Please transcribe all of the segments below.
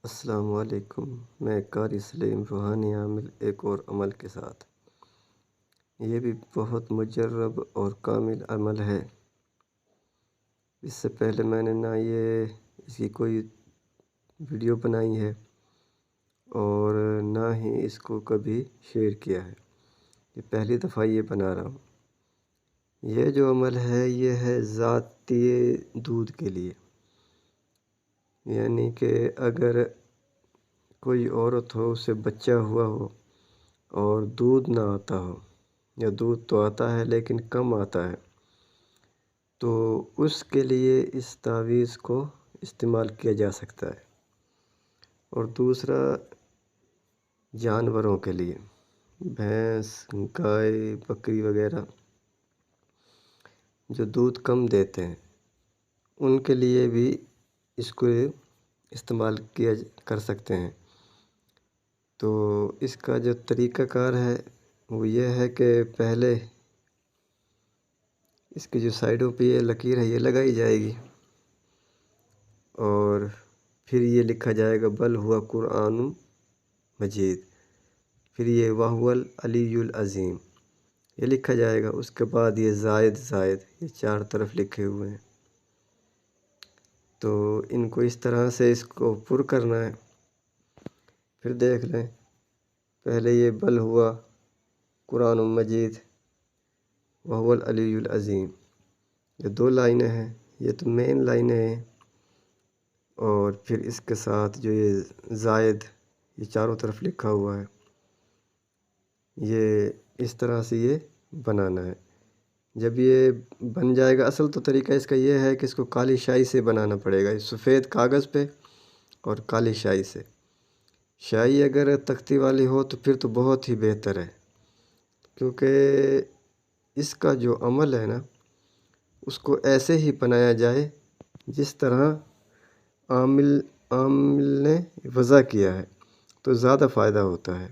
السلام علیکم۔ میں قاری سلیم روحانی عامل ایک اور عمل کے ساتھ، یہ بھی بہت مجرب اور کامل عمل ہے۔ اس سے پہلے میں نے نہ اس کی کوئی ویڈیو بنائی ہے اور نہ ہی اس کو کبھی شیئر کیا ہے، یہ پہلی دفعہ یہ بنا رہا ہوں۔ یہ جو عمل ہے یہ ہے ذاتی دودھ کے لیے، یعنی کہ اگر کوئی عورت ہو، اسے بچہ ہوا ہو اور دودھ نہ آتا ہو، یا دودھ تو آتا ہے لیکن کم آتا ہے، تو اس کے لیے اس تعویذ کو استعمال کیا جا سکتا ہے۔ اور دوسرا جانوروں کے لیے، بھینس، گائے، بکری وغیرہ جو دودھ کم دیتے ہیں، ان کے لیے بھی اس کو استعمال کر سکتے ہیں۔ تو اس کا جو طریقہ کار ہے وہ یہ ہے کہ پہلے اس کی جو سائیڈوں پہ یہ لکیر ہے یہ لگائی جائے گی، اور پھر یہ لکھا جائے گا بل ہوا قرآن مجید، پھر یہ وہو العلی العظیم یہ لکھا جائے گا۔ اس کے بعد یہ زائد یہ چار طرف لکھے ہوئے ہیں، تو ان کو اس طرح سے اس کو پر کرنا ہے۔ پھر دیکھ لیں، پہلے یہ بل ہوا قرآن مجید وہو العلی العظیم، یہ دو لائنیں ہیں، یہ تو مین لائنیں ہیں، اور پھر اس کے ساتھ جو یہ زائد یہ چاروں طرف لکھا ہوا ہے، یہ اس طرح سے یہ بنانا ہے۔ جب یہ بن جائے گا، اصل تو طریقہ اس کا یہ ہے کہ اس کو کالی شائی سے بنانا پڑے گا، سفید کاغذ پہ اور کالی شائی سے۔ شائی اگر تختی والی ہو تو پھر تو بہت ہی بہتر ہے، کیونکہ اس کا جو عمل ہے نا، اس کو ایسے ہی بنایا جائے جس طرح عامل نے وضع کیا ہے، تو زیادہ فائدہ ہوتا ہے۔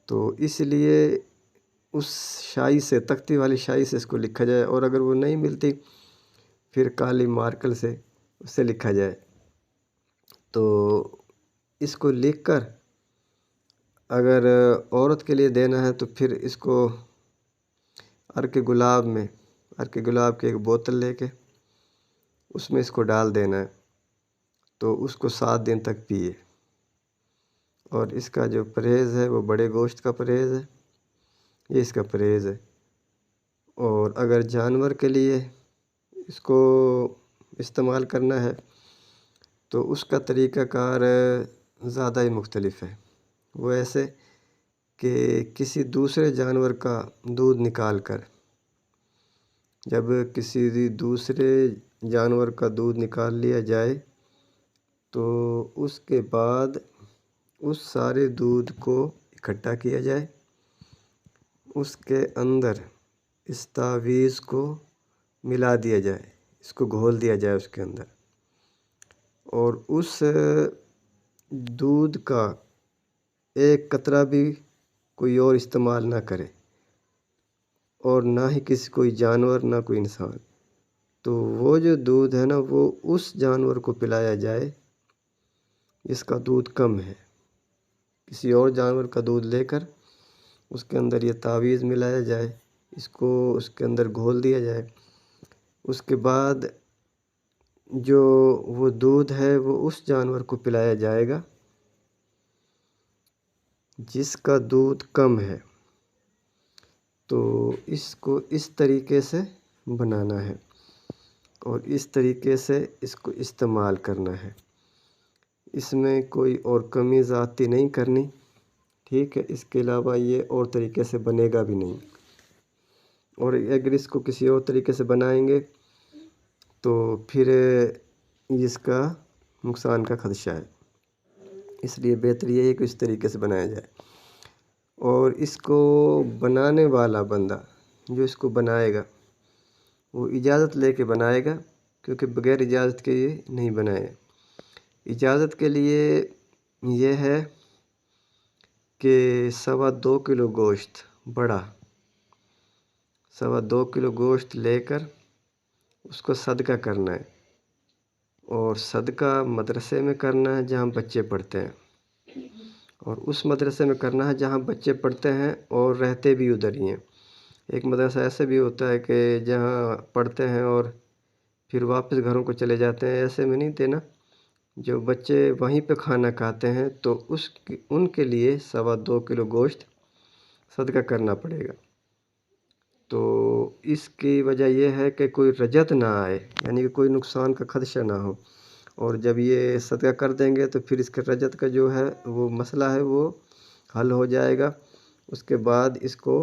تو اس لیے اس شائی سے، تختی والی شائی سے اس کو لکھا جائے، اور اگر وہ نہیں ملتی پھر کالی مارکر سے اس سے لکھا جائے۔ تو اس کو لکھ کر اگر عورت کے لیے دینا ہے تو پھر اس کو عرق گلاب کی ایک بوتل لے کے اس میں اس کو ڈال دینا ہے، تو اس کو 7 دن تک پیے۔ اور اس کا جو پرہیز ہے وہ بڑے گوشت کا پرہیز ہے، یہ اس کا پرہیز ہے۔ اور اگر جانور کے لیے اس کو استعمال کرنا ہے تو اس کا طریقہ کار زیادہ ہی مختلف ہے۔ وہ ایسے کہ کسی دوسرے جانور کا دودھ نکال کر، جب کسی دوسرے جانور کا دودھ نکال لیا جائے تو اس کے بعد اس سارے دودھ کو اکٹھا کیا جائے، اس کے اندر اس تعویذ کو ملا دیا جائے، اس کو گھول دیا جائے اس کے اندر، اور اس دودھ کا ایک قطرہ بھی کوئی اور استعمال نہ کرے، اور نہ ہی کوئی جانور، نہ کوئی انسان۔ تو وہ جو دودھ ہے نا، وہ اس جانور کو پلایا جائے جس کا دودھ کم ہے۔ کسی اور جانور کا دودھ لے کر اس کے اندر یہ تعویذ ملایا جائے، اس کو اس کے اندر گھول دیا جائے۔ اس کے بعد جو وہ دودھ ہے وہ اس جانور کو پلایا جائے گا جس کا دودھ کم ہے۔ تو اس کو اس طریقے سے بنانا ہے اور اس طریقے سے اس کو استعمال کرنا ہے۔ اس میں کوئی اور کمی زیادتی نہیں کرنی، ٹھیک ہے؟ اس کے علاوہ یہ اور طریقے سے بنے گا بھی نہیں، اور اگر اس کو کسی اور طریقے سے بنائیں گے تو پھر اس کا نقصان کا خدشہ ہے۔ اس لیے بہتر یہ ہے کہ اس طریقے سے بنایا جائے، اور اس کو بنانے والا بندہ جو اس کو بنائے گا وہ اجازت لے کے بنائے گا، کیونکہ بغیر اجازت کے یہ نہیں بنائے۔ اجازت کے لیے یہ ہے کہ 2.25 کلو گوشت، بڑا 2.25 کلو گوشت لے کر اس کو صدقہ کرنا ہے، اور صدقہ مدرسے میں کرنا ہے جہاں بچے پڑھتے ہیں، اور اس مدرسے میں کرنا ہے جہاں بچے پڑھتے ہیں اور رہتے بھی ادھر ہی ہیں۔ ایک مدرسہ ایسے بھی ہوتا ہے کہ جہاں پڑھتے ہیں اور پھر واپس گھروں کو چلے جاتے ہیں، ایسے میں نہیں دینا۔ جو بچے وہیں پہ کھانا کھاتے ہیں تو ان کے لیے 2.25 کلو گوشت صدقہ کرنا پڑے گا۔ تو اس کی وجہ یہ ہے کہ کوئی رجت نہ آئے، یعنی کہ کوئی نقصان کا خدشہ نہ ہو، اور جب یہ صدقہ کر دیں گے تو پھر اس کے رجت کا جو ہے وہ مسئلہ ہے وہ حل ہو جائے گا۔ اس کے بعد اس کو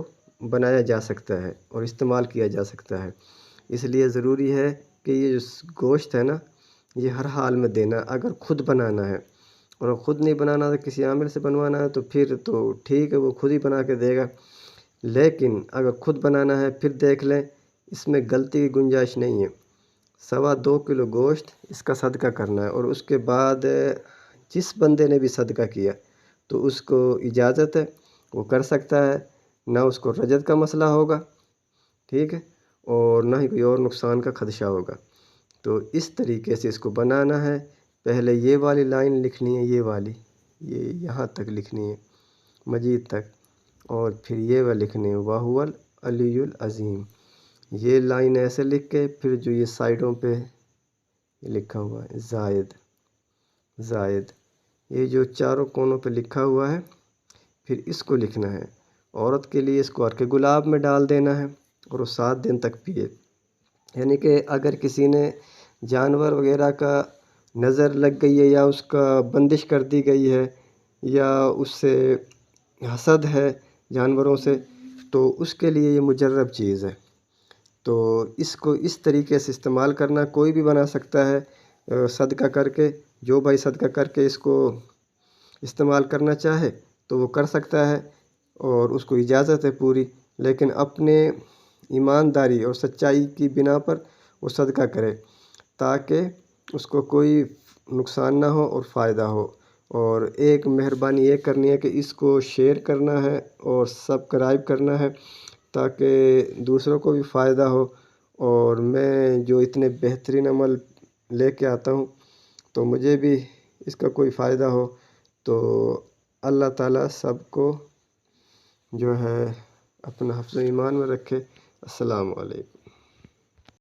بنایا جا سکتا ہے اور استعمال کیا جا سکتا ہے۔ اس لیے ضروری ہے کہ یہ جو گوشت ہے نا، یہ ہر حال میں دینا۔ اگر خود بنانا ہے اور خود نہیں بنانا تو کسی عامل سے بنوانا ہے تو پھر تو ٹھیک ہے، وہ خود ہی بنا کے دے گا۔ لیکن اگر خود بنانا ہے پھر دیکھ لیں، اس میں غلطی کی گنجائش نہیں ہے۔ 2.25 کلو گوشت اس کا صدقہ کرنا ہے، اور اس کے بعد جس بندے نے بھی صدقہ کیا تو اس کو اجازت ہے، وہ کر سکتا ہے، نہ اس کو رجت کا مسئلہ ہوگا، ٹھیک ہے، اور نہ ہی کوئی اور نقصان کا خدشہ ہوگا۔ تو اس طریقے سے اس کو بنانا ہے۔ پہلے یہ والی لائن لکھنی ہے، یہ والی، یہ یہاں تک لکھنی ہے، مجید تک، اور پھر یہ وہ لکھنی ہے، وَهُوَ الْعَلِيُّ الْعَظِيمُ۔ یہ لائن ایسے لکھ کے پھر جو یہ سائڈوں پہ لکھا ہوا ہے زائد، یہ جو چاروں کونوں پہ لکھا ہوا ہے، پھر اس کو لکھنا ہے۔ عورت کے لیے اس کو عرق گلاب میں ڈال دینا ہے اور وہ 7 دن تک پیے۔ یعنی کہ اگر کسی نے جانور وغیرہ کا نظر لگ گئی ہے، یا اس کا بندش کر دی گئی ہے، یا اس سے حسد ہے جانوروں سے، تو اس کے لیے یہ مجرب چیز ہے۔ تو اس کو اس طریقے سے استعمال کرنا، کوئی بھی بنا سکتا ہے صدقہ کر کے۔ جو بھائی صدقہ کر کے اس کو استعمال کرنا چاہے تو وہ کر سکتا ہے، اور اس کو اجازت ہے پوری، لیکن اپنے ایمانداری اور سچائی کی بنا پر وہ صدقہ کرے، تاکہ اس کو کوئی نقصان نہ ہو اور فائدہ ہو۔ اور ایک مہربانی یہ کرنی ہے کہ اس کو شیئر کرنا ہے اور سبسکرائب کرنا ہے، تاکہ دوسروں کو بھی فائدہ ہو، اور میں جو اتنے بہترین عمل لے کے آتا ہوں تو مجھے بھی اس کا کوئی فائدہ ہو۔ تو اللہ تعالیٰ سب کو جو ہے اپنا حفظ و ایمان میں رکھے۔ السلام علیکم۔